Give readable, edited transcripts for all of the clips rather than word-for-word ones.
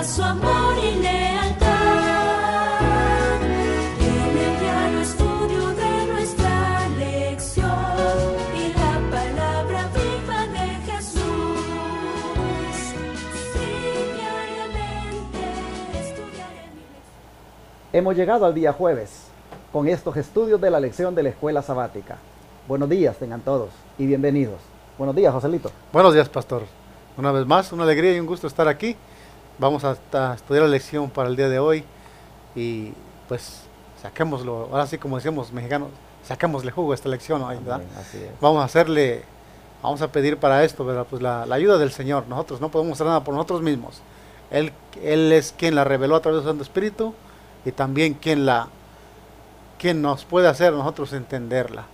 su amor y lealtad. En el diario estudio de nuestra lección y la palabra viva de Jesús. Sí, diariamente estudiaré mi lección. Hemos llegado al día jueves con estos estudios de la lección de la escuela sabática. Buenos días tengan todos y bienvenidos. Buenos días, Joselito. Buenos días, pastor. Una vez más, una alegría y un gusto estar aquí. Vamos a estudiar la lección para el día de hoy y pues saquémoslo, ahora sí como decimos mexicanos, saquémosle jugo a esta lección hoy, ¿verdad? Amén, así es. Vamos a pedir para esto, ¿verdad? Pues la ayuda del Señor. Nosotros no podemos hacer nada por nosotros mismos. Él es quien la reveló a través del Santo Espíritu y también quien nos puede hacer a nosotros entenderla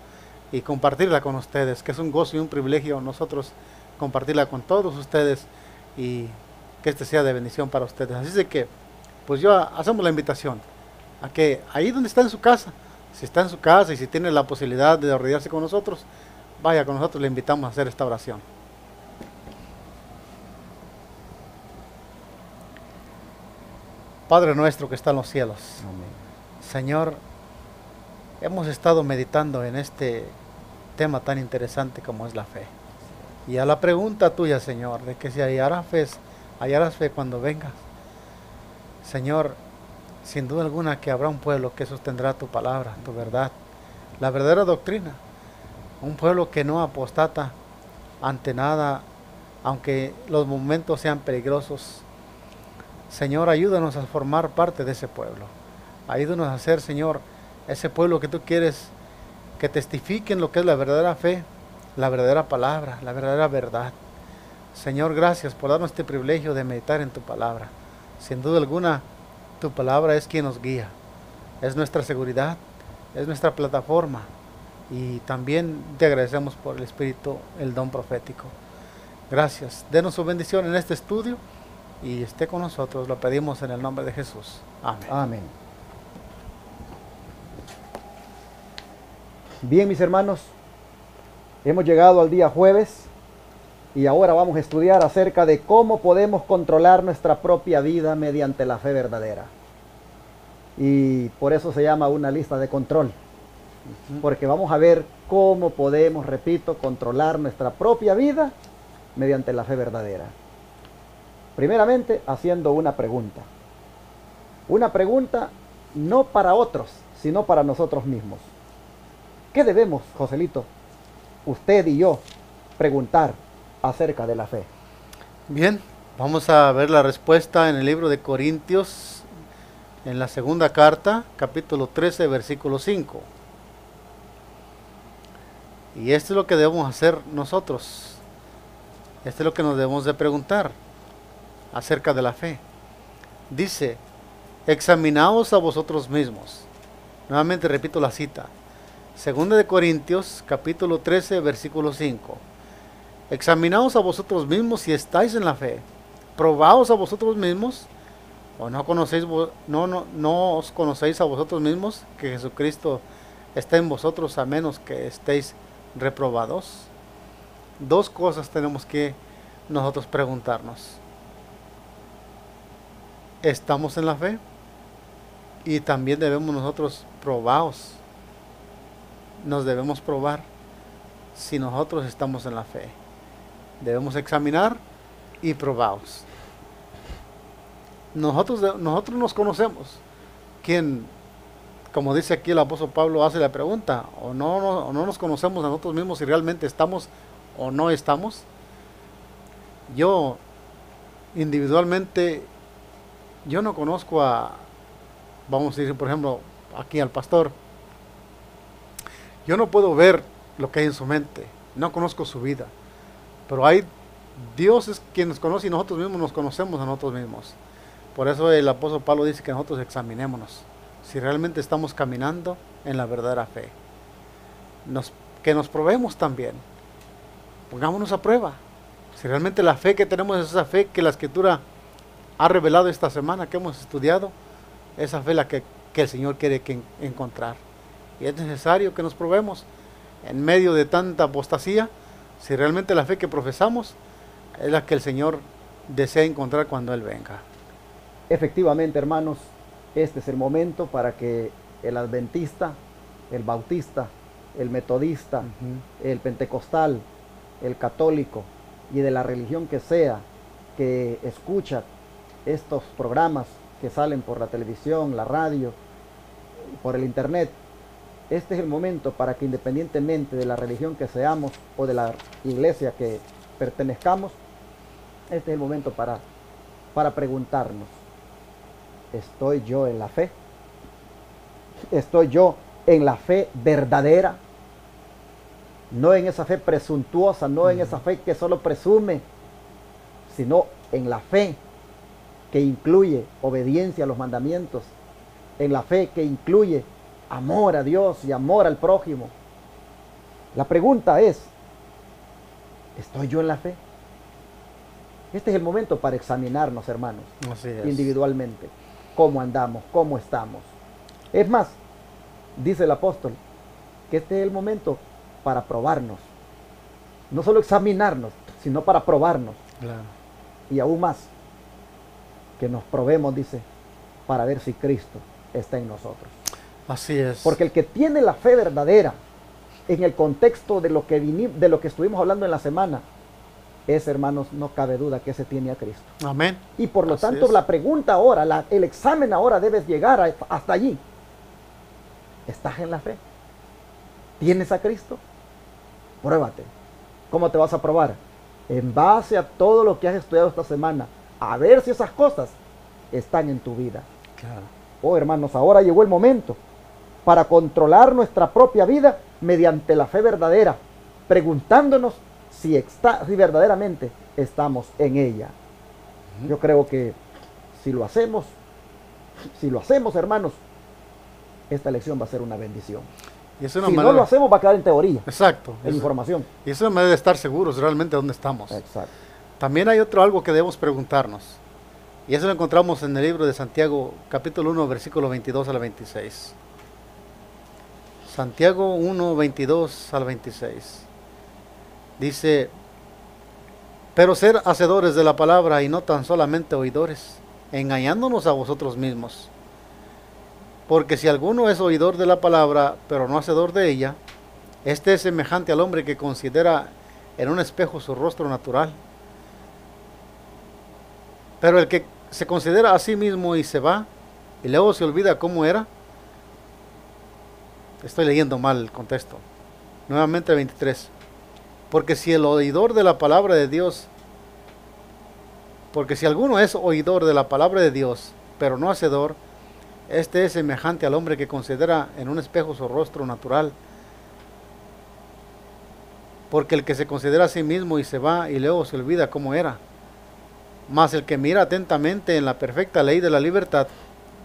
y compartirla con ustedes, que es un gozo y un privilegio nosotros compartirla con todos ustedes y que este sea de bendición para ustedes. Así es que, pues hacemos la invitación a que ahí donde está en su casa, si está en su casa y si tiene la posibilidad de arrodillarse con nosotros, vaya con nosotros, le invitamos a hacer esta oración. Padre nuestro que está en los cielos, Amén. Señor, hemos estado meditando en este tema tan interesante como es la fe. Y a la pregunta tuya, Señor, de que si hallarás fe cuando vengas. Señor, sin duda alguna que habrá un pueblo que sostendrá tu palabra, tu verdad, la verdadera doctrina. Un pueblo que no apostata ante nada, aunque los momentos sean peligrosos. Señor, ayúdanos a formar parte de ese pueblo. Ayúdanos a ser, Señor, ese pueblo que tú quieres que testifiquen lo que es la verdadera fe, la verdadera palabra, la verdadera verdad. Señor, gracias por darnos este privilegio de meditar en tu palabra. Sin duda alguna, tu palabra es quien nos guía, es nuestra seguridad, es nuestra plataforma. Y también te agradecemos por el Espíritu, el don profético. Gracias. Denos su bendición en este estudio y esté con nosotros. Lo pedimos en el nombre de Jesús. Amén. Amén. Bien, mis hermanos, hemos llegado al día jueves y ahora vamos a estudiar acerca de cómo podemos controlar nuestra propia vida mediante la fe verdadera. Y por eso se llama una lista de control, porque vamos a ver cómo podemos, repito, controlar nuestra propia vida mediante la fe verdadera. Primeramente, haciendo una pregunta. Una pregunta no para otros, sino para nosotros mismos. ¿Qué debemos, Joselito, usted y yo, preguntar acerca de la fe? Bien, vamos a ver la respuesta en el libro de Corintios, en la segunda carta, capítulo 13, versículo 5. Y esto es lo que debemos hacer nosotros. Esto es lo que nos debemos de preguntar acerca de la fe. Dice, examinaos a vosotros mismos. Nuevamente repito la cita. Segunda de Corintios, capítulo 13, versículo 5. Examinaos a vosotros mismos si estáis en la fe. Probaos a vosotros mismos. ¿O no os conocéis a vosotros mismos que Jesucristo está en vosotros a menos que estéis reprobados? Dos cosas tenemos que nosotros preguntarnos. ¿Estamos en la fe? Y también debemos nosotros probaos. Nos debemos probar si nosotros estamos en la fe. Debemos examinar y probaos. Nosotros nos conocemos. ¿Quién, como dice aquí el apóstol Pablo, hace la pregunta? ¿O no nos conocemos a nosotros mismos si realmente estamos o no estamos? Yo, individualmente, yo no conozco vamos a decir, por ejemplo, aquí al pastor. Yo no puedo ver lo que hay en su mente, no conozco su vida, pero Dios es quien nos conoce y nosotros mismos nos conocemos a nosotros mismos. Por eso el apóstol Pablo dice que nosotros examinémonos, si realmente estamos caminando en la verdadera fe. Que nos probemos también, pongámonos a prueba, si realmente la fe que tenemos es esa fe que la Escritura ha revelado esta semana que hemos estudiado, esa fe la que el Señor quiere encontrar. Y es necesario que nos probemos en medio de tanta apostasía, si realmente la fe que profesamos es la que el Señor desea encontrar cuando Él venga. Efectivamente, hermanos, este es el momento para que el adventista, el bautista, el metodista, el pentecostal, el católico y de la religión que sea, que escucha estos programas que salen por la televisión, la radio, por el internet, este es el momento para que, independientemente de la religión que seamos o de la iglesia que pertenezcamos, este es el momento para preguntarnos: ¿estoy yo en la fe? ¿Estoy yo en la fe verdadera? No en esa fe presuntuosa, no en esa fe que solo presume, sino en la fe que incluye obediencia a los mandamientos, en la fe que incluye amor a Dios y amor al prójimo. La pregunta es: ¿estoy yo en la fe? Este es el momento para examinarnos, hermanos, Así es. individualmente. ¿Cómo andamos? ¿Cómo estamos? Es más, dice el apóstol, que este es el momento para probarnos. No solo examinarnos, sino para probarnos. Claro. Y aún más, que nos probemos, dice, para ver si Cristo está en nosotros. Así es. Porque el que tiene la fe verdadera, en el contexto de lo que estuvimos hablando en la semana, es, hermanos, no cabe duda que ese tiene a Cristo. Amén. Y por lo Así tanto, es. la pregunta ahora, el examen ahora debes llegar hasta allí. ¿Estás en la fe? ¿Tienes a Cristo? Pruébate. ¿Cómo te vas a probar? En base a todo lo que has estudiado esta semana, a ver si esas cosas están en tu vida. Claro. Oh, hermanos, ahora llegó el momento para controlar nuestra propia vida mediante la fe verdadera, preguntándonos si verdaderamente estamos en ella. Yo creo que si lo hacemos, hermanos, esta lección va a ser una bendición. Y es una Si manera... no lo hacemos, va a quedar en teoría, Exacto. en información. Y es una manera de estar seguros realmente de dónde estamos. Exacto. También hay algo que debemos preguntarnos. Y eso lo encontramos en el libro de Santiago, capítulo 1, versículo 22 al 26. Santiago 1, 22 al 26. Dice: pero ser hacedores de la palabra y no tan solamente oidores, engañándonos a vosotros mismos. Porque si alguno es oidor de la palabra, pero no hacedor de ella, este es semejante al hombre que considera en un espejo su rostro natural. Pero el que se considera a sí mismo y se va, y luego se olvida cómo era. Estoy leyendo mal el contexto. Nuevamente 23. Porque si el oidor de la palabra de Dios, porque si alguno es oidor de la palabra de Dios, pero no hacedor, este es semejante al hombre que considera en un espejo su rostro natural. Porque el que se considera a sí mismo y se va, y luego se olvida cómo era. Mas el que mira atentamente en la perfecta ley de la libertad,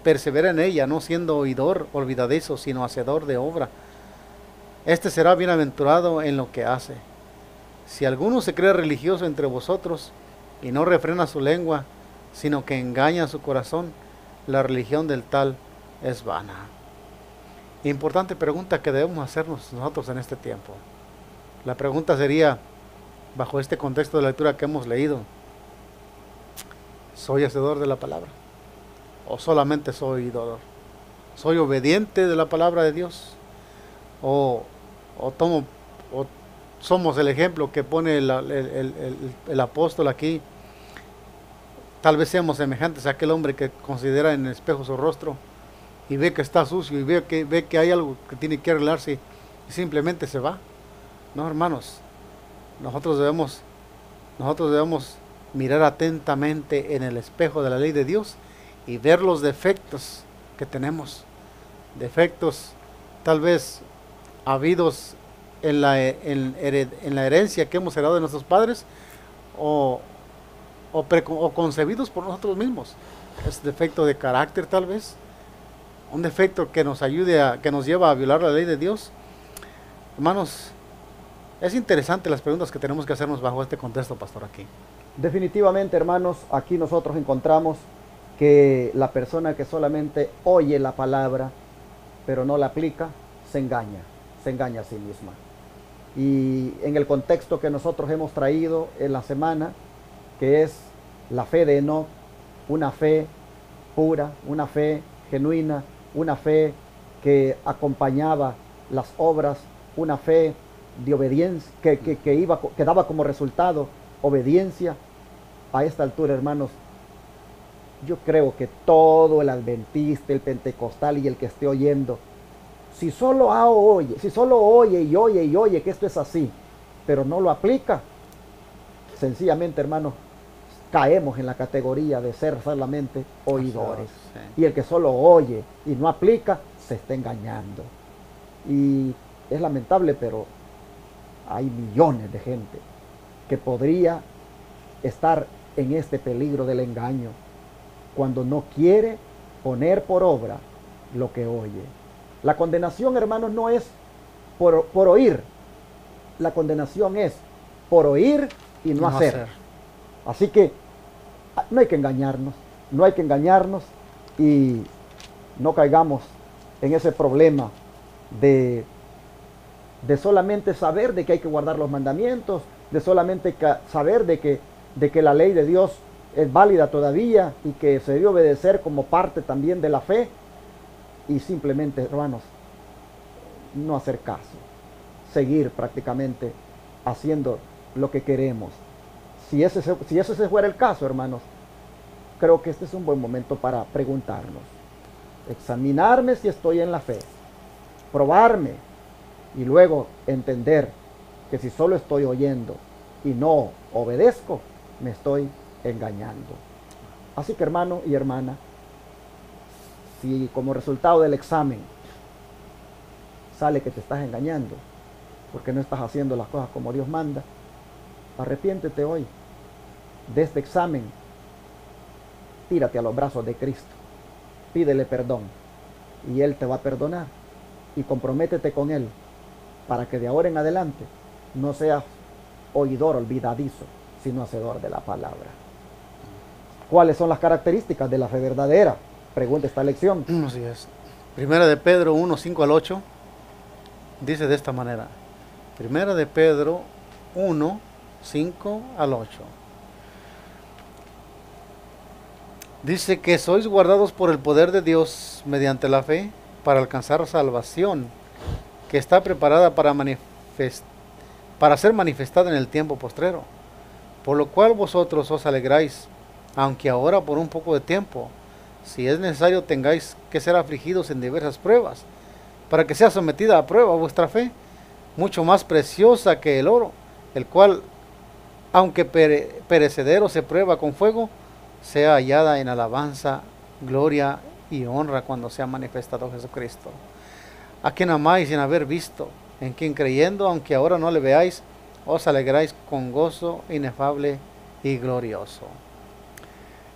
persevera en ella, no siendo oidor olvidadizo, sino hacedor de obra. Este será bienaventurado en lo que hace. Si alguno se cree religioso entre vosotros y no refrena su lengua, sino que engaña su corazón, la religión del tal es vana. Importante pregunta que debemos hacernos nosotros en este tiempo. La pregunta sería, bajo este contexto de lectura que hemos leído: ¿soy hacedor de la palabra? ¿O solamente soy oidor? ¿Soy obediente de la palabra de Dios? ¿O somos el ejemplo que pone el apóstol aquí? Tal vez seamos semejantes a aquel hombre que considera en el espejo su rostro y ve que está sucio y ve que hay algo que tiene que arreglarse y simplemente se va. No, hermanos, nosotros debemos mirar atentamente en el espejo de la ley de Dios y ver los defectos que tenemos. Defectos tal vez habidos en la herencia que hemos heredado de nuestros padres o concebidos por nosotros mismos. Es defecto de carácter tal vez, un defecto que nos que nos lleva a violar la ley de Dios. Hermanos, es interesante las preguntas que tenemos que hacernos bajo este contexto, pastor, aquí. Definitivamente, hermanos, aquí nosotros encontramos que la persona que solamente oye la palabra, pero no la aplica, se engaña a sí misma. Y en el contexto que nosotros hemos traído en la semana, que es la fe de Enoc, una fe pura, una fe genuina, una fe que acompañaba las obras, una fe de obediencia, que daba como resultado obediencia. A esta altura, hermanos, yo creo que todo el adventista, el pentecostal y el que esté oyendo, si solo oye y oye que esto es así, pero no lo aplica, sencillamente, hermanos, caemos en la categoría de ser solamente oidores. Sí. Y el que solo oye y no aplica, se está engañando. Y es lamentable, pero hay millones de gente que podría estar en este peligro del engaño cuando no quiere poner por obra lo que oye. La condenación, hermanos, no es por oír. La condenación es por oír y no hacer. Así que no hay que engañarnos, no hay que engañarnos y no caigamos en ese problema de solamente saber de que hay que guardar los mandamientos, de solamente saber de que la ley de Dios es válida todavía y que se debe obedecer como parte también de la fe, y simplemente, hermanos, no hacer caso, seguir prácticamente haciendo lo que queremos. Si ese fuera el caso, hermanos, creo que este es un buen momento para preguntarnos, examinarme si estoy en la fe, probarme y luego entender que si solo estoy oyendo y no obedezco, me estoy engañando. Así que, hermano y hermana, si como resultado del examen sale que te estás engañando porque no estás haciendo las cosas como Dios manda, arrepiéntete hoy de este examen, tírate a los brazos de Cristo, pídele perdón y Él te va a perdonar, y comprométete con Él para que de ahora en adelante no seas oidor olvidadizo, sino hacedor de la palabra. ¿Cuáles son las características de la fe verdadera? Pregunta esta lección. Así es. Primera de Pedro 1, 5 al 8 dice de esta manera. Primera de Pedro 1, 5 al 8. Dice que sois guardados por el poder de Dios mediante la fe para alcanzar salvación, que está preparada para ser manifestada en el tiempo postrero, por lo cual vosotros os alegráis, aunque ahora por un poco de tiempo, si es necesario, tengáis que ser afligidos en diversas pruebas, para que sea sometida a prueba vuestra fe, mucho más preciosa que el oro, el cual, aunque perecedero se prueba con fuego, sea hallada en alabanza, gloria y honra cuando sea manifestado Jesucristo, a quien amáis sin haber visto, en quien creyendo, aunque ahora no le veáis, os alegráis con gozo inefable y glorioso.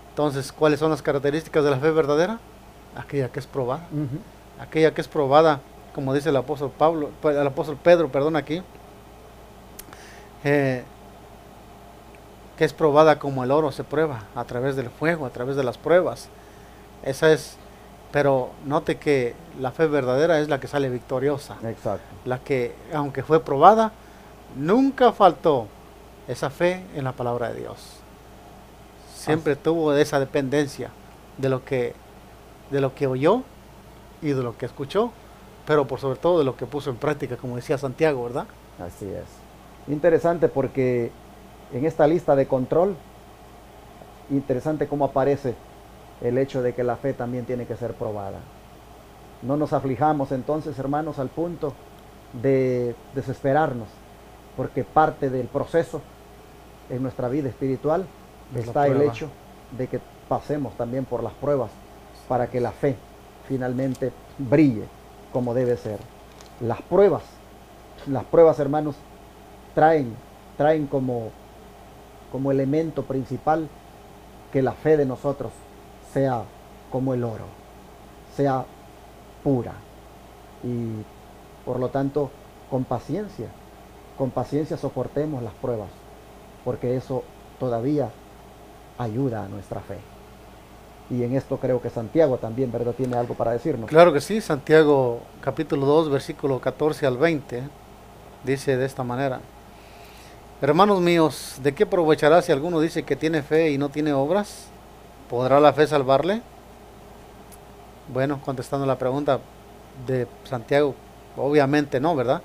Entonces, ¿cuáles son las características de la fe verdadera? Aquella que es probada. Aquella que es probada, como dice el apóstol Pedro, aquí, que es probada como el oro se prueba, a través del fuego, a través de las pruebas. Esa es, pero note que la fe verdadera es la que sale victoriosa. Exacto. La que, aunque fue probada, nunca faltó esa fe en la palabra de Dios. Siempre tuvo esa dependencia de lo que oyó y de lo que escuchó, pero por sobre todo de lo que puso en práctica, como decía Santiago, ¿verdad? Así es. Interesante porque en esta lista de control, interesante cómo aparece el hecho de que la fe también tiene que ser probada. No nos aflijamos entonces, hermanos, al punto de desesperarnos, porque parte del proceso en nuestra vida espiritual está el hecho de que pasemos también por las pruebas para que la fe finalmente brille como debe ser. Las pruebas, hermanos, traen como elemento principal que la fe de nosotros sea como el oro, sea pura, y por lo tanto con paciencia soportemos las pruebas, porque eso todavía ayuda a nuestra fe. Y en esto creo que Santiago también, ¿verdad?, tiene algo para decirnos. Claro que sí. Santiago capítulo 2 versículo 14 al 20 dice de esta manera: hermanos míos, ¿de qué aprovechará si alguno dice que tiene fe y no tiene obras? ¿Podrá la fe salvarle? Bueno, contestando la pregunta de Santiago, obviamente no, ¿verdad?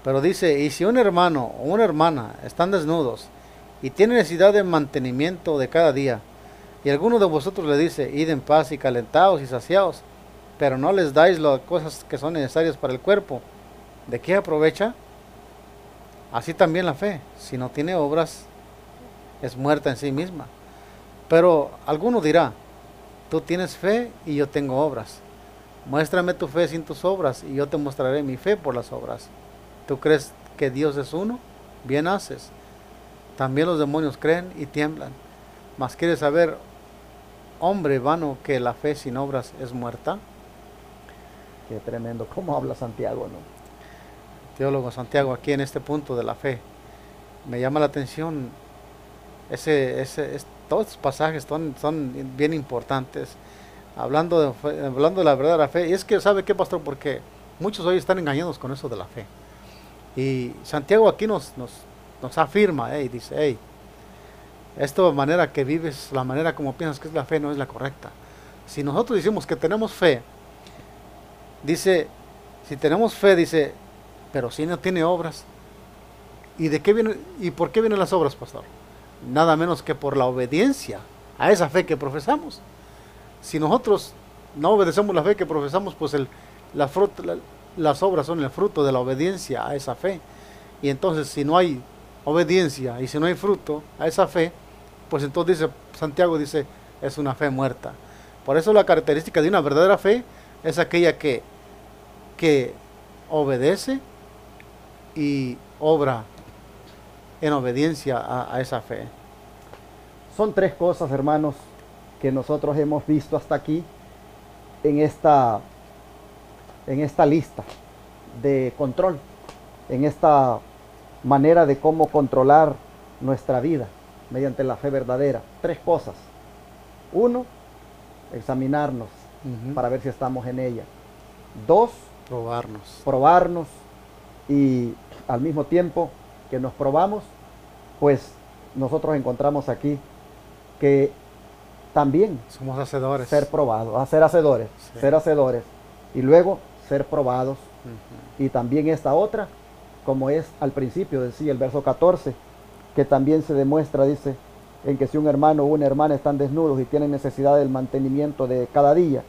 Pero dice, y si un hermano o una hermana están desnudos y tienen necesidad de mantenimiento de cada día, y alguno de vosotros le dice, id en paz y calentaos y saciaos, pero no les dais las cosas que son necesarias para el cuerpo, ¿de qué aprovecha? Así también la fe, si no tiene obras, es muerta en sí misma. Pero alguno dirá, tú tienes fe y yo tengo obras. Muéstrame tu fe sin tus obras y yo te mostraré mi fe por las obras. ¿Tú crees que Dios es uno? Bien haces. También los demonios creen y tiemblan. Mas quieres saber, hombre vano, que la fe sin obras es muerta. Qué tremendo. ¿Cómo habla Santiago, no? Teólogo Santiago, aquí en este punto de la fe, me llama la atención todos estos pasajes son bien importantes, hablando de la verdad de la fe. Y es que, ¿sabe qué, pastor? Porque muchos hoy están engañados con eso de la fe. Y Santiago aquí nos afirma, dice, hey, esta manera que vives, la manera como piensas que es la fe, no es la correcta. Si nosotros decimos que tenemos fe, dice, si tenemos fe, dice, pero si no tiene obras, ¿y de qué viene, y por qué vienen las obras, pastor? Nada menos que por la obediencia a esa fe que profesamos. Si nosotros no obedecemos la fe que profesamos, pues las obras son el fruto de la obediencia a esa fe. Y entonces, si no hay obediencia y si no hay fruto a esa fe, pues entonces Santiago dice, es una fe muerta. Por eso la característica de una verdadera fe es aquella que obedece y obra en obediencia a esa fe. Son tres cosas, hermanos, que nosotros hemos visto hasta aquí en esta lista de control, en esta manera de cómo controlar nuestra vida mediante la fe verdadera. Tres cosas. Uno, examinarnos para ver si estamos en ella. Dos, probarnos, y al mismo tiempo que nos probamos, pues nosotros encontramos aquí que también somos hacedores, ser probados, ser hacedores, sí. Ser hacedores y luego ser probados. Y también esta otra, como es al principio, decía el verso 14, que también se demuestra, dice, en que si un hermano o una hermana están desnudos y tienen necesidad del mantenimiento de cada día,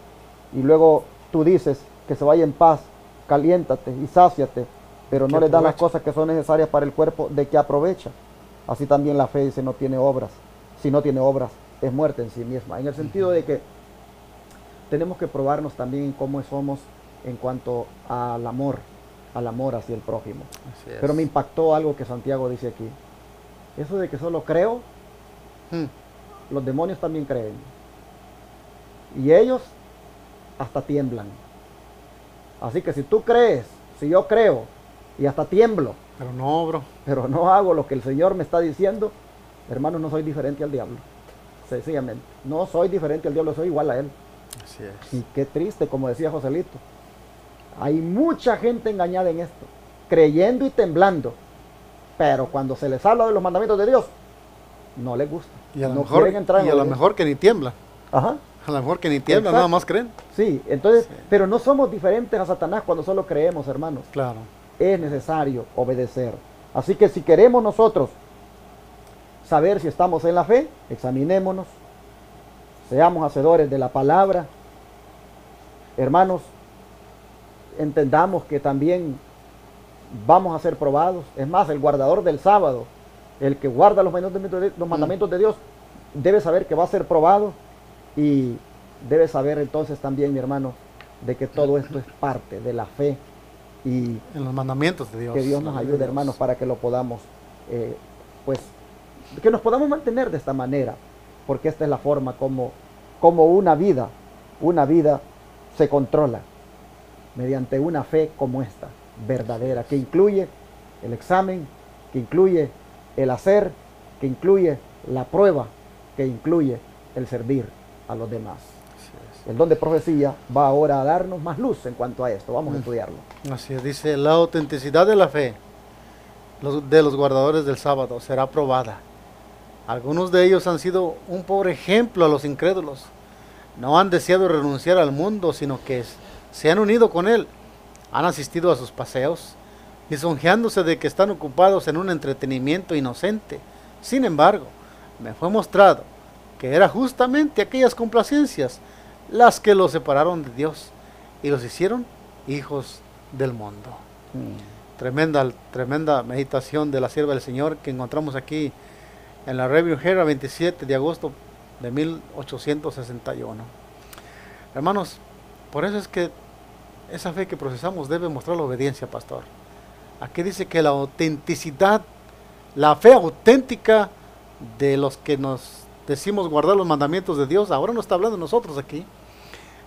y luego tú dices que se vaya en paz, caliéntate y sáciate, pero no les das las cosas que son necesarias para el cuerpo, ¿de qué aprovecha? Así también la fe, dice, no tiene obras. Si no tiene obras, es muerte en sí misma. En el sentido de que tenemos que probarnos también en cómo somos en cuanto al amor hacia el prójimo. Pero me impactó algo que Santiago dice aquí. Eso de que solo creo, los demonios también creen. Y ellos hasta tiemblan. Así que si tú crees, si yo creo, y hasta tiemblo, pero no hago lo que el Señor me está diciendo, hermano, no soy diferente al diablo. Sencillamente, no soy diferente al diablo, soy igual a él. Así es. Y qué triste, como decía Joselito, hay mucha gente engañada en esto, creyendo y temblando, pero cuando se les habla de los mandamientos de Dios, no les gusta. Y a lo no mejor, quieren entrar en y a lo mejor que ni tiembla. Ajá. A lo mejor que ni tiembla, Exacto. nada más creen. Sí, entonces, pero no somos diferentes a Satanás cuando solo creemos, hermanos. Claro. Es necesario obedecer. Así que si queremos nosotros saber si estamos en la fe, examinémonos, seamos hacedores de la palabra. Hermanos, entendamos que también vamos a ser probados. Es más, el guardador del sábado, el que guarda los mandamientos de Dios, debe saber que va a ser probado, y debe saber entonces también, mi hermano, de que todo esto es parte de la fe y en los mandamientos de Dios. Que Dios nos ayude, hermanos, para que lo podamos, pues, que nos podamos mantener de esta manera, porque esta es la forma como una vida se controla, mediante una fe como esta, verdadera, que incluye el examen, que incluye el hacer, que incluye la prueba, que incluye el servir a los demás. El don de profecía va ahora a darnos más luz en cuanto a esto. Vamos a estudiarlo. Así es, dice, la autenticidad de la fe de los guardadores del sábado será probada. Algunos de ellos han sido un pobre ejemplo a los incrédulos. no han deseado renunciar al mundo, sino que se han unido con él, han asistido a sus paseos, lisonjeándose de que están ocupados en un entretenimiento inocente. Sin embargo, me fue mostrado que era justamente aquellas complacencias las que los separaron de Dios y los hicieron hijos del mundo. Tremenda meditación de la sierva del Señor que encontramos aquí en la Review Herald, 27 de agosto de 1861. Hermanos, por eso es que esa fe que procesamos debe mostrar la obediencia, pastor. Aquí dice que la autenticidad, la fe auténtica de los que nos decimos guardar los mandamientos de Dios, ahora no está hablando de nosotros aquí.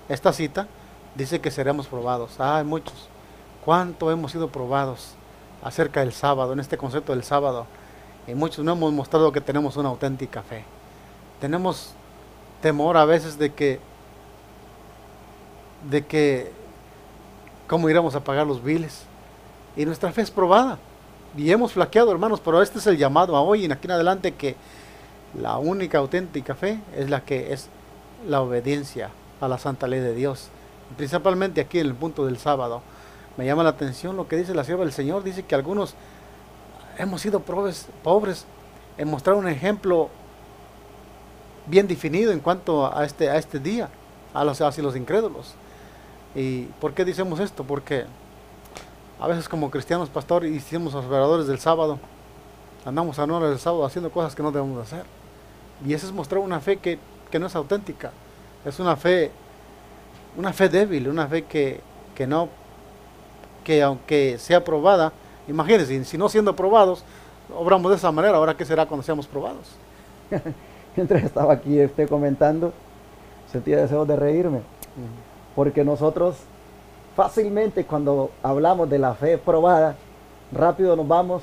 Esta cita dice que seremos probados. Hay muchos. ¿Cuánto hemos sido probados acerca del sábado, en este concepto del sábado? Y muchos no hemos mostrado que tenemos una auténtica fe. Tenemos temor a veces de que cómo iremos a pagar los biles. Y nuestra fe es probada. Y hemos flaqueado, hermanos, pero este es el llamado a hoy y en aquí en adelante, que la única auténtica fe es la que es la obediencia a la santa ley de Dios. Principalmente aquí en el punto del sábado. Me llama la atención lo que dice la sierva del Señor. Dice que algunos hemos sido pobres en mostrar un ejemplo bien definido en cuanto a este día, hacia los incrédulos. ¿Y por qué decimos esto? Porque a veces como cristianos, pastor, y somos observadores del sábado, andamos a la hora del sábado haciendo cosas que no debemos hacer. Y eso es mostrar una fe que no es auténtica. Es una fe débil, una fe que aunque sea probada, imagínense, si no siendo probados, obramos de esa manera, ¿ahora qué será cuando seamos probados? Mientras estaba aquí comentando, sentía deseo de reírme, porque nosotros fácilmente cuando hablamos de la fe probada, rápido nos vamos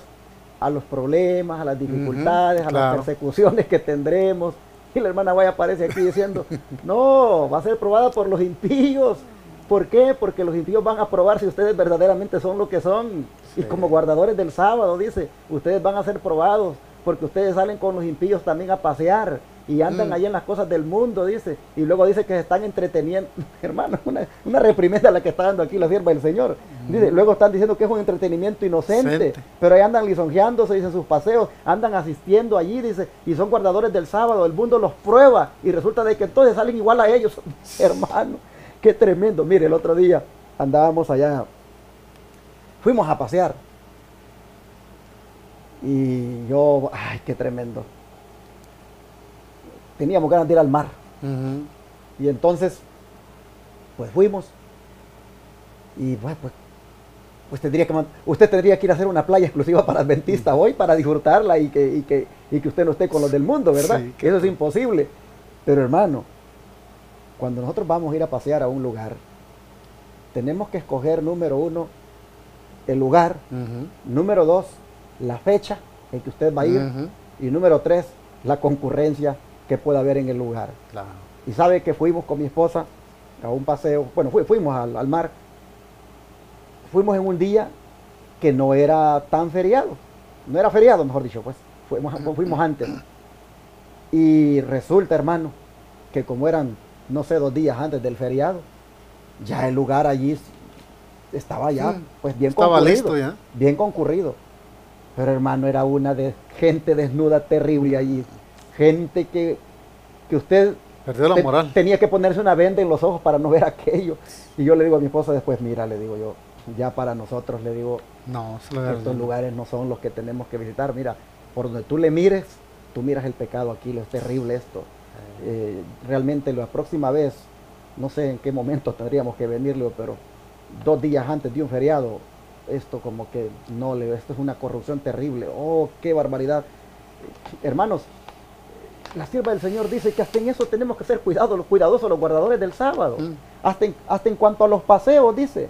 a los problemas, a las dificultades, a las persecuciones que tendremos. Y la hermana Guaya aparece aquí diciendo, no, va a ser probada por los impíos. ¿Por qué? Porque los impíos van a probar si ustedes verdaderamente son lo que son. Sí. Y como guardadores del sábado, dice, ustedes van a ser probados, porque ustedes salen con los impíos también a pasear y andan allí en las cosas del mundo, dice. Y luego dice que se están entreteniendo. Hermano, una reprimenda la que está dando aquí la sierva del Señor. Dice, luego están diciendo que es un entretenimiento inocente, pero ahí andan lisonjeándose, dice, sus paseos, andan asistiendo allí, dice, y son guardadores del sábado. El mundo los prueba y resulta de que entonces salen igual a ellos. Hermano, qué tremendo. Mire, el otro día andábamos allá, fuimos a pasear y yo, ay, qué tremendo, teníamos ganas de ir al mar. Y entonces pues fuimos y pues usted tendría que ir a hacer una playa exclusiva para adventistas hoy, para disfrutarla y que usted no esté con los del mundo, ¿verdad? Sí, eso es imposible. Pero hermano, cuando nosotros vamos a ir a pasear a un lugar, tenemos que escoger, número uno, el lugar, número dos, la fecha en que usted va a ir, y número tres, la concurrencia que pueda haber en el lugar. Claro. Y sabe que fuimos con mi esposa a un paseo, bueno, fuimos al mar, fuimos en un día que no era tan feriado, no era feriado, mejor dicho, pues, fuimos antes. Y resulta, hermano, que como eran, no sé, 2 días antes del feriado, ya el lugar allí estaba ya, pues bien concurrido, listo ya. Bien concurrido. Pero hermano, era una de gente desnuda terrible allí, gente que usted perdió la moral. Tenía que ponerse una venda en los ojos para no ver aquello. Y yo le digo a mi esposa después, mira, le digo yo, ya para nosotros, le digo, no, estos lugares no son los que tenemos que visitar. Mira, por donde tú le mires, tú miras el pecado aquí, lo es terrible esto. Realmente la próxima vez, no sé en qué momento tendríamos que venirle, pero 2 días antes de un feriado, esto como que no, esto es una corrupción terrible. Oh, qué barbaridad. Hermanos, la sierva del Señor dice que hasta en eso tenemos que ser cuidadosos, los guardadores del sábado. Hasta en cuanto a los paseos, dice.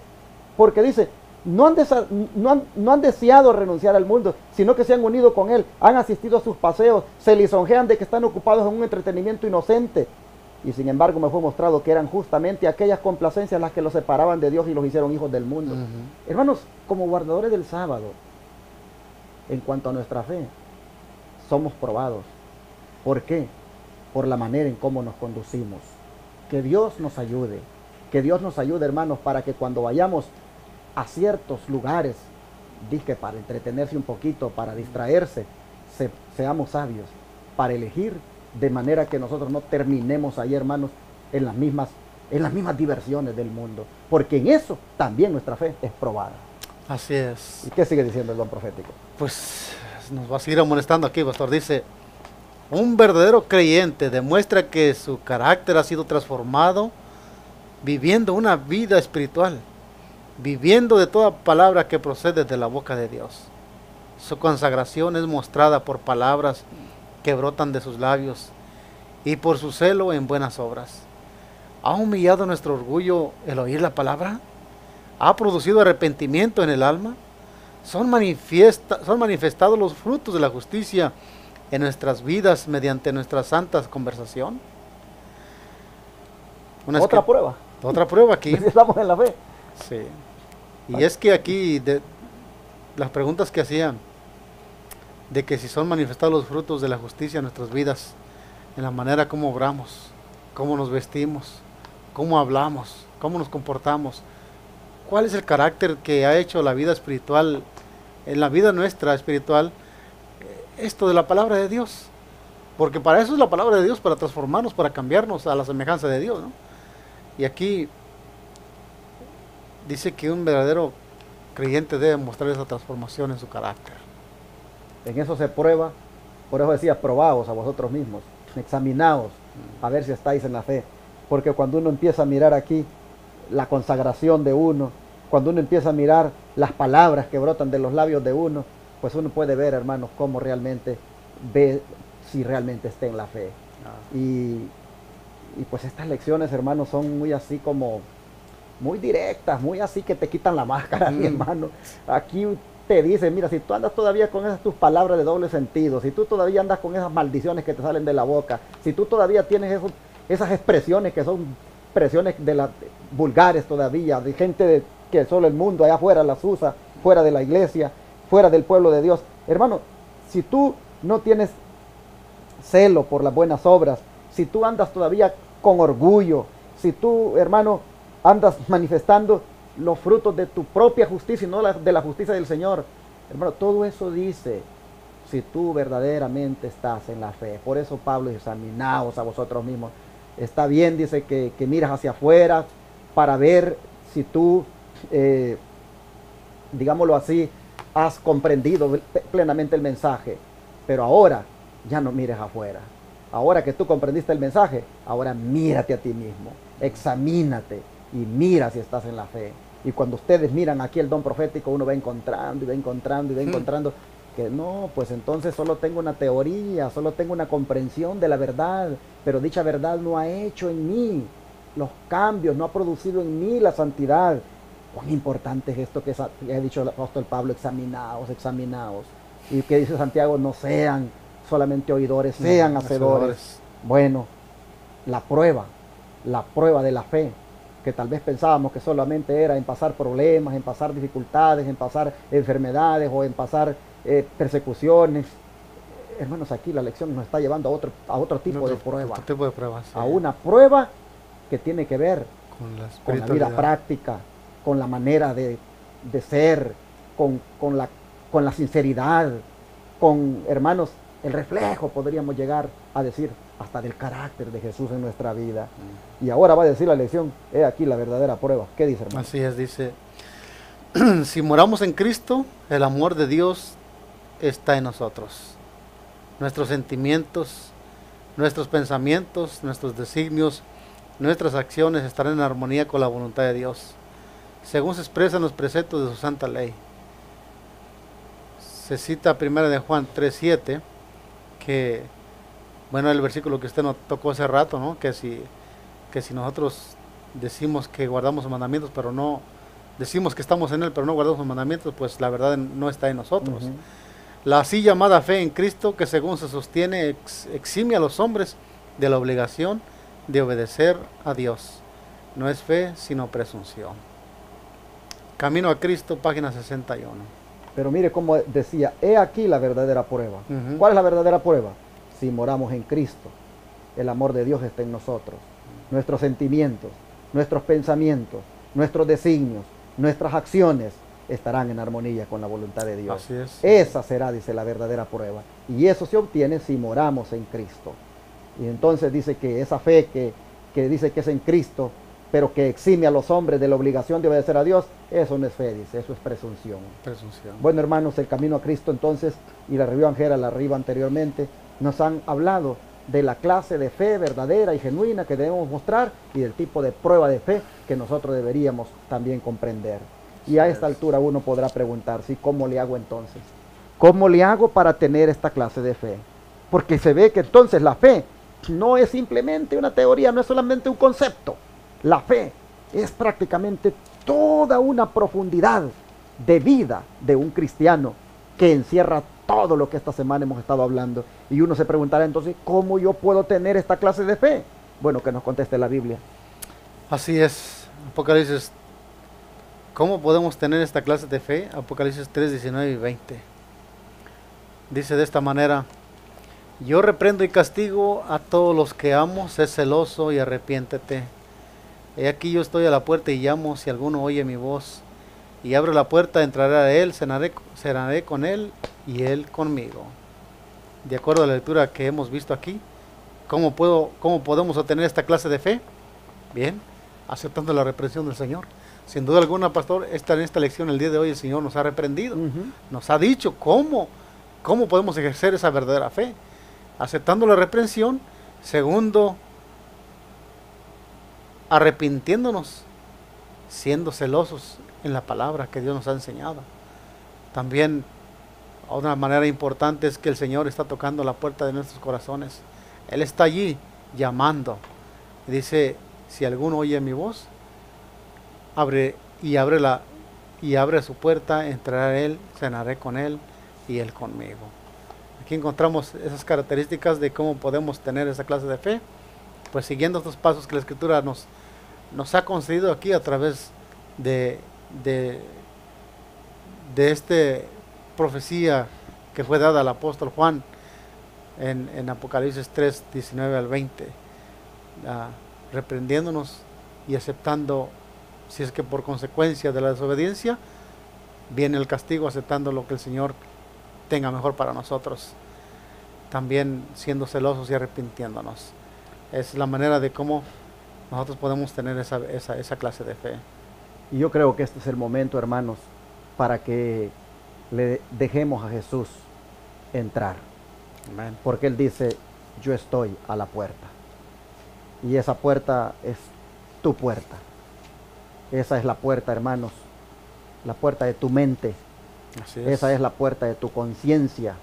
Porque dice, no han deseado renunciar al mundo, sino que se han unido con él, han asistido a sus paseos, se lisonjean de que están ocupados en un entretenimiento inocente. Y sin embargo me fue mostrado que eran justamente aquellas complacencias las que los separaban de Dios y los hicieron hijos del mundo. Hermanos, como guardadores del sábado, en cuanto a nuestra fe, somos probados. ¿Por qué? Por la manera en cómo nos conducimos. Que Dios nos ayude. Que Dios nos ayude, hermanos, para que cuando vayamos a ciertos lugares, dije, para entretenerse un poquito, para distraerse, seamos sabios, para elegir de manera que nosotros no terminemos ahí, hermanos, en las mismas diversiones del mundo. Porque en eso también nuestra fe es probada. Así es. ¿Y qué sigue diciendo el don profético? Pues nos va a seguir amonestando aquí, pastor. Dice, un verdadero creyente demuestra que su carácter ha sido transformado viviendo una vida espiritual, viviendo de toda palabra que procede de la boca de Dios. Su consagración es mostrada por palabras que brotan de sus labios y por su celo en buenas obras. ¿Ha humillado nuestro orgullo el oír la palabra? ¿Ha producido arrepentimiento en el alma? ¿Son manifestados los frutos de la justicia en nuestras vidas mediante nuestra santa conversación? Otra prueba. Otra prueba aquí. Estamos en la fe. Sí. Y es que aquí las preguntas que hacían de que si son manifestados los frutos de la justicia en nuestras vidas, en la manera como obramos, cómo nos vestimos, cómo hablamos, cómo nos comportamos, cuál es el carácter que ha hecho la vida espiritual, en la vida nuestra espiritual, esto de la palabra de Dios. Porque para eso es la palabra de Dios, para transformarnos, para cambiarnos a la semejanza de Dios, ¿no? Y aquí dice que un verdadero creyente debe mostrar esa transformación en su carácter. En eso se prueba, por eso decía, probaos a vosotros mismos, examinaos, a ver si estáis en la fe. Porque cuando uno empieza a mirar aquí la consagración de uno, cuando uno empieza a mirar las palabras que brotan de los labios de uno, pues uno puede ver, hermanos, cómo realmente ve si realmente está en la fe. Y pues estas lecciones, hermanos, son muy así como, muy directas, muy así que te quitan la máscara, mi hermano. Aquí te dice, mira, si tú andas todavía con esas tus palabras de doble sentido, si tú todavía andas con esas maldiciones que te salen de la boca, si tú todavía tienes esas expresiones que son expresiones vulgares todavía, de gente que solo el mundo allá afuera las usa, fuera de la iglesia, fuera del pueblo de Dios. Hermano, si tú no tienes celo por las buenas obras, si tú andas todavía con orgullo, si tú, hermano, andas manifestando los frutos de tu propia justicia y no de la justicia del Señor, hermano, todo eso dice si tú verdaderamente estás en la fe. Por eso Pablo dice, examinaos a vosotros mismos. Está bien, dice, que miras hacia afuera para ver si tú, digámoslo así, has comprendido plenamente el mensaje. Pero ahora ya no mires afuera. Ahora que tú comprendiste el mensaje, ahora mírate a ti mismo, examínate y mira si estás en la fe. Y cuando ustedes miran aquí el don profético, uno va encontrando y va encontrando y va encontrando que no, pues entonces solo tengo una teoría, solo tengo una comprensión de la verdad, pero dicha verdad no ha hecho en mí los cambios, no ha producido en mí la santidad. Cuán importante es esto que ha dicho el apóstol Pablo, examinaos, examinaos. Y que dice Santiago, no sean solamente oidores, sean hacedores. Bueno, la prueba de la fe, que tal vez pensábamos que solamente era en pasar problemas, en pasar dificultades, en pasar enfermedades o en pasar persecuciones. Hermanos, aquí la lección nos está llevando a otro tipo de prueba. Otro tipo de prueba, sí. A una prueba que tiene que ver con la vida práctica, con la manera de ser, con la sinceridad, con, hermanos, el reflejo, podríamos llegar a decir, hasta del carácter de Jesús en nuestra vida. Y ahora va a decir la lección, he aquí la verdadera prueba. ¿Qué dice, hermano? Así es, dice, si moramos en Cristo, el amor de Dios está en nosotros. Nuestros sentimientos, nuestros pensamientos, nuestros designios, nuestras acciones estarán en armonía con la voluntad de Dios, según se expresan los preceptos de su santa ley. Se cita 1 de Juan 3:7, que, bueno, el versículo que usted nos tocó hace rato, ¿no? Que si nosotros decimos que guardamos sus mandamientos, pero no, decimos que estamos en Él, pero no guardamos sus mandamientos, pues la verdad no está en nosotros. La así llamada fe en Cristo, que según se sostiene, exime a los hombres de la obligación de obedecer a Dios. No es fe, sino presunción. Camino a Cristo, página 61. Pero mire cómo decía, he aquí la verdadera prueba. ¿Cuál es la verdadera prueba? Si moramos en Cristo, el amor de Dios está en nosotros. nuestros sentimientos, nuestros pensamientos, nuestros designios, nuestras acciones estarán en armonía con la voluntad de Dios. Así es. Esa será, dice, la verdadera prueba. Y eso se obtiene si moramos en Cristo. Y entonces dice que esa fe que dice que es en Cristo, pero que exime a los hombres de la obligación de obedecer a Dios, eso no es fe, dice, eso es presunción. Presunción. Bueno, hermanos, el camino a Cristo entonces, y la review Angela, la arriba anteriormente, nos han hablado de la clase de fe verdadera y genuina que debemos mostrar y del tipo de prueba de fe que nosotros deberíamos también comprender. Y a esta altura uno podrá preguntarse, ¿cómo le hago entonces? ¿Cómo le hago para tener esta clase de fe? Porque se ve que entonces la fe no es simplemente una teoría, no es solamente un concepto. La fe es prácticamente toda una profundidad de vida de un cristiano que encierra todo lo que esta semana hemos estado hablando. Y uno se preguntará entonces, ¿cómo yo puedo tener esta clase de fe? Bueno, que nos conteste la Biblia. Así es. Apocalipsis. ¿Cómo podemos tener esta clase de fe? Apocalipsis 3, 19 y 20. Dice de esta manera: yo reprendo y castigo a todos los que amo, sé celoso y arrepiéntete. He aquí yo estoy a la puerta y llamo, si alguno oye mi voz y abre la puerta, entraré a él, cenaré con él y él conmigo. De acuerdo a la lectura que hemos visto aquí, ¿cómo podemos obtener esta clase de fe? Bien, aceptando la reprensión del Señor. Sin duda alguna, pastor, en esta lección el día de hoy el Señor nos ha reprendido, nos ha dicho cómo podemos ejercer esa verdadera fe, aceptando la reprensión. Segundo, arrepintiéndonos, siendo celosos en la palabra que Dios nos ha enseñado. También otra manera importante es que el Señor está tocando la puerta de nuestros corazones. Él está allí llamando. Dice, si alguno oye mi voz, abre su puerta, entraré a él, cenaré con él y él conmigo. Aquí encontramos esas características de cómo podemos tener esa clase de fe, pues siguiendo estos pasos que la Escritura nos ha concedido aquí a través de esta profecía que fue dada al apóstol Juan en Apocalipsis 3, 19 al 20, reprendiéndonos y aceptando, si es que por consecuencia de la desobediencia viene el castigo, aceptando lo que el Señor tenga mejor para nosotros, también siendo celosos y arrepintiéndonos. Es la manera de cómo nosotros podemos tener esa clase de fe. Y yo creo que este es el momento, hermanos, para que le dejemos a Jesús entrar. Amén. Porque Él dice, yo estoy a la puerta. Y esa puerta es tu puerta. Esa es la puerta, hermanos, la puerta de tu mente. Así es. Esa es la puerta de tu conciencia.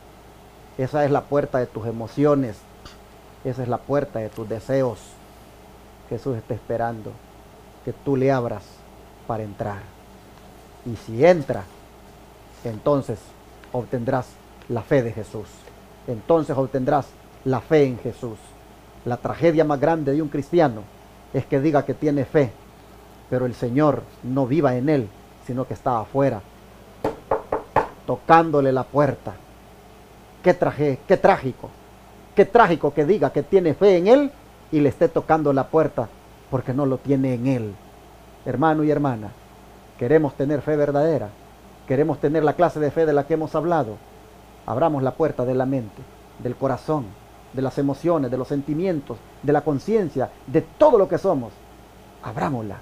Esa es la puerta de tus emociones. Esa es la puerta de tus deseos. Jesús está esperando que tú le abras para entrar. Y si entra, entonces obtendrás la fe de Jesús. Entonces obtendrás la fe en Jesús. La tragedia más grande de un cristiano es que diga que tiene fe, pero el Señor no viva en él, sino que está afuera, tocándole la puerta. Qué trágico que diga que tiene fe en él y le esté tocando la puerta porque no lo tiene en él. Hermano y hermana, queremos tener fe verdadera, queremos tener la clase de fe de la que hemos hablado. Abramos la puerta de la mente, del corazón, de las emociones, de los sentimientos, de la conciencia, de todo lo que somos. Abrámosla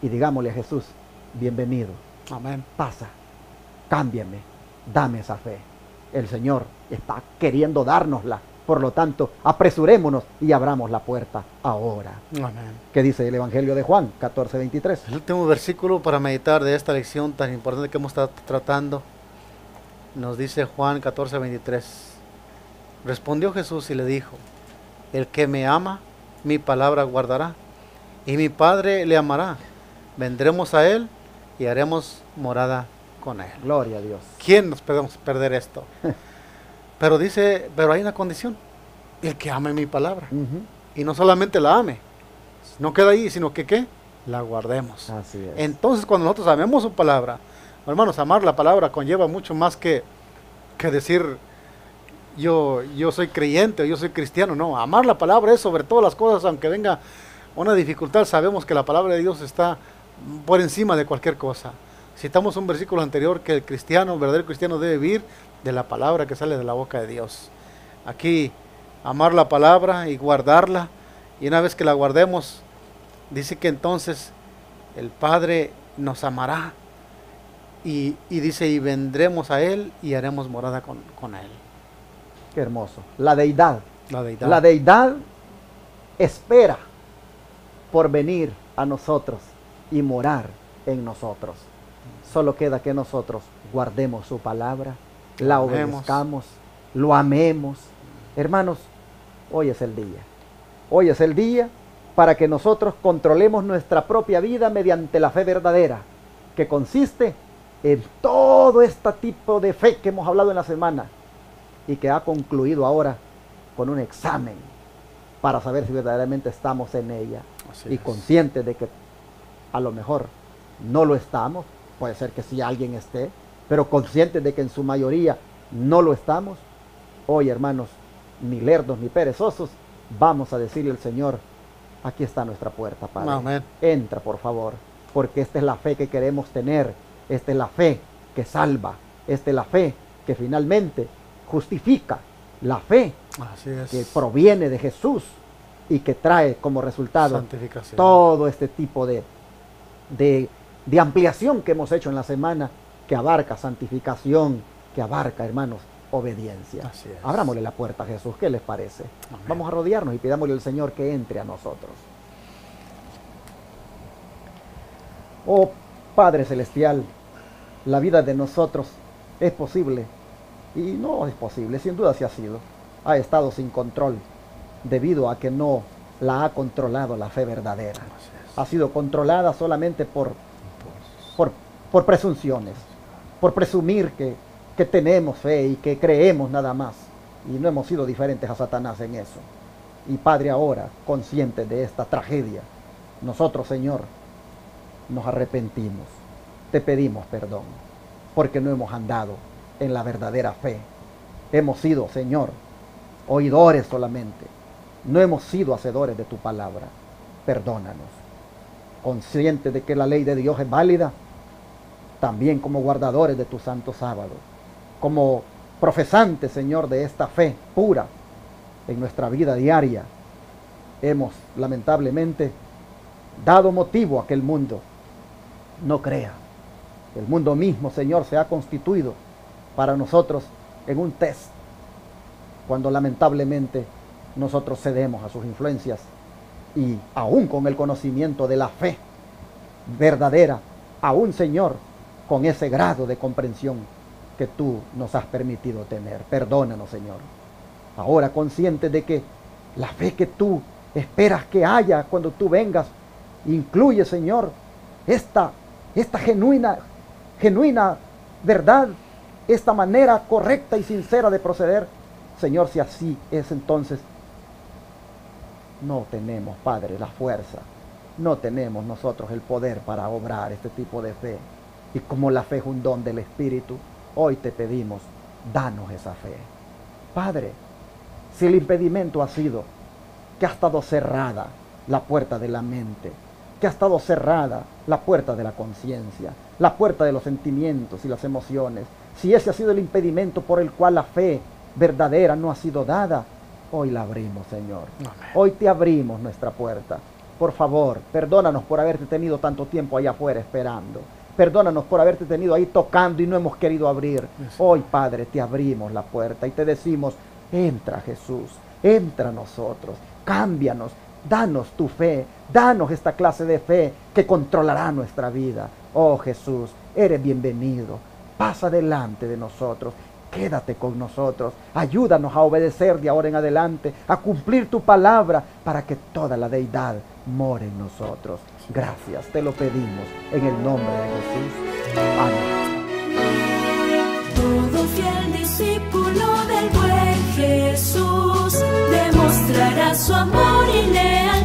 y digámosle a Jesús, bienvenido. Amén. Pasa, cámbiame, dame esa fe. El Señor está queriendo dárnosla. Por lo tanto, apresurémonos y abramos la puerta ahora. Amén. ¿Qué dice el Evangelio de Juan 14:23? El último versículo para meditar de esta lección tan importante que hemos estado tratando, nos dice Juan 14:23. Respondió Jesús y le dijo, el que me ama, mi palabra guardará, y mi Padre le amará. Vendremos a él y haremos morada con él. Gloria a Dios. ¿Quién nos podemos perder esto? Pero hay una condición, el que ame mi palabra. Y no solamente la ame, no queda ahí, sino que ¿qué? La guardemos. Así es. Entonces, cuando nosotros amemos su palabra, hermanos, amar la palabra conlleva mucho más que decir yo soy creyente o yo soy cristiano. No, amar la palabra es sobre todas las cosas, aunque venga una dificultad, sabemos que la palabra de Dios está por encima de cualquier cosa. Citamos un versículo anterior que el cristiano, el verdadero cristiano, debe vivir de la palabra que sale de la boca de Dios. Aquí, amar la palabra y guardarla, y una vez que la guardemos, dice que entonces el Padre nos amará, y dice, y vendremos a Él y haremos morada con Él. Qué hermoso. La deidad. La deidad. La deidad espera por venir a nosotros y morar en nosotros. Solo queda que nosotros guardemos su palabra, la obedezcamos, lo amemos. Hermanos, hoy es el día. Hoy es el día para que nosotros controlemos nuestra propia vida mediante la fe verdadera, que consiste en todo este tipo de fe que hemos hablado en la semana y que ha concluido ahora con un examen para saber si verdaderamente estamos en ella. Y conscientes de que a lo mejor no lo estamos, puede ser que sí alguien esté, pero conscientes de que en su mayoría no lo estamos. Hoy, hermanos, ni lerdos ni perezosos, vamos a decirle al Señor, aquí está nuestra puerta, Padre. Amén. Entra, por favor, porque esta es la fe que queremos tener, esta es la fe que salva, esta es la fe que finalmente justifica, la fe Así es. que proviene de Jesús y que trae como resultado Santificación. todo este tipo de ampliación que hemos hecho en la semana, que abarca santificación, que abarca, hermanos, obediencia. Así es. Abrámosle la puerta a Jesús, ¿qué les parece? Amén. Vamos a rodearnos y pidámosle al Señor que entre a nosotros. Oh Padre Celestial, la vida de nosotros es posible, y no es posible, sin duda se ha sido, ha estado sin control, debido a que no la ha controlado la fe verdadera. Así es. Ha sido controlada solamente por presunciones, por presumir que tenemos fe y que creemos nada más, y no hemos sido diferentes a Satanás en eso. Y Padre, ahora, conscientes de esta tragedia, nosotros, Señor, nos arrepentimos, te pedimos perdón, porque no hemos andado en la verdadera fe. Hemos sido, Señor, oidores solamente, no hemos sido hacedores de tu palabra. Perdónanos. Conscientes de que la ley de Dios es válida, también como guardadores de tu santo sábado, como profesantes, Señor, de esta fe pura en nuestra vida diaria, hemos lamentablemente dado motivo a que el mundo no crea. El mundo mismo, Señor, se ha constituido para nosotros en un test, cuando lamentablemente nosotros cedemos a sus influencias, y aún con el conocimiento de la fe verdadera, aún, Señor, con ese grado de comprensión que tú nos has permitido tener. Perdónanos, Señor. Ahora, conscientes de que la fe que tú esperas que haya cuando tú vengas, incluye, Señor, esta genuina verdad, esta manera correcta y sincera de proceder. Señor, si así es, entonces no tenemos, Padre, la fuerza, no tenemos nosotros el poder para obrar este tipo de fe. Y como la fe es un don del Espíritu, hoy te pedimos, danos esa fe. Padre, si el impedimento ha sido que ha estado cerrada la puerta de la mente, que ha estado cerrada la puerta de la conciencia, la puerta de los sentimientos y las emociones, si ese ha sido el impedimento por el cual la fe verdadera no ha sido dada, hoy la abrimos, Señor. Amén. Hoy te abrimos nuestra puerta. Por favor, perdónanos por haberte tenido tanto tiempo allá afuera esperando. Perdónanos por haberte tenido ahí tocando y no hemos querido abrir. Hoy, Padre, te abrimos la puerta y te decimos, entra, Jesús, entra a nosotros, cámbianos, danos tu fe, danos esta clase de fe que controlará nuestra vida. Oh Jesús, eres bienvenido, pasa delante de nosotros, quédate con nosotros, ayúdanos a obedecer de ahora en adelante, a cumplir tu palabra para que toda la deidad more en nosotros. Gracias, te lo pedimos en el nombre de Jesús. Amén. Todo fiel discípulo del buen Jesús demostrará su amor y lealtad